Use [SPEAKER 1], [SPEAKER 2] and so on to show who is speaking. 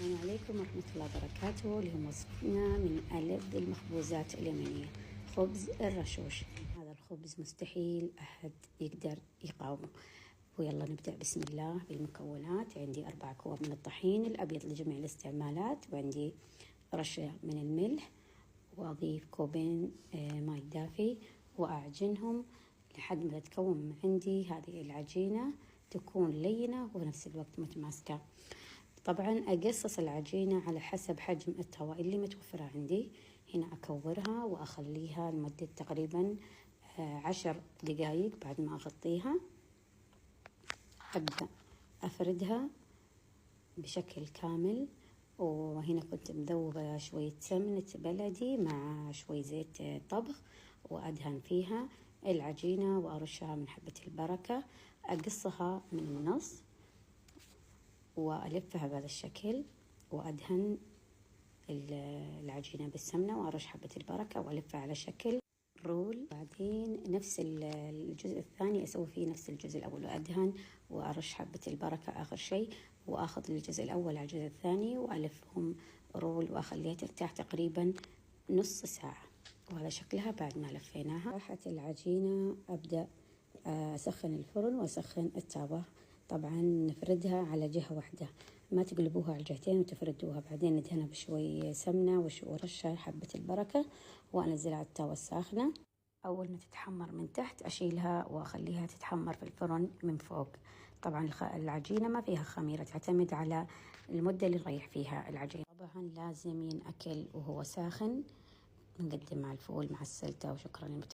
[SPEAKER 1] السلام عليكم ورحمة الله وبركاته. اليوم وصفتنا من ألذ المخبوزات اليمنية، خبز الرشوش. هذا الخبز مستحيل أحد يقدر يقاومه. ويلا نبدأ بسم الله بالمكونات. عندي 4 كوب من الطحين الأبيض لجميع الاستعمالات، وعندي رشة من الملح، وأضيف كوبين ماء دافي وأعجنهم لحد ما تتكون عندي هذه العجينة، تكون لينة ونفس الوقت متماسكة. طبعا أقصص العجينة على حسب حجم التوا اللي متوفرة عندي. هنا أكورها وأخليها لمدة تقريبا 10 دقايق. بعد ما أغطيها أبدأ أفردها بشكل كامل. وهنا كنت مذوبة شوية سمنة بلدي مع شوي زيت طبخ، وأدهن فيها العجينة وأرشها من حبة البركة. أقصها من النص وألفها بهذا الشكل، وأدهن العجينة بالسمنة وأرش حبة البركة وألفها على شكل رول. بعدين نفس الجزء الثاني أسوي فيه نفس الجزء الأول، وأدهن وأرش حبة البركة آخر شيء، وأخذ الجزء الأول على الجزء الثاني وألفهم رول وأخليها ترتاح تقريبا نص ساعة. وهذا شكلها بعد ما لفيناها. راحت العجينة أبدأ أسخن الفرن وأسخن التاوة. طبعا نفردها على جهة واحدة، ما تقلبوها على الجهتين وتفردوها. بعدين ندهنها بشوي سمنة ورشة حبة البركة وأنزلها على التاوة الساخنة. أول ما تتحمر من تحت أشيلها وأخليها تتحمر في الفرن من فوق. طبعا العجينة ما فيها خميرة، تعتمد على المدة اللي نريح فيها العجينة. طبعا لازم ينأكل وهو ساخن، نقدم مع الفول مع السلطة. وشكرا.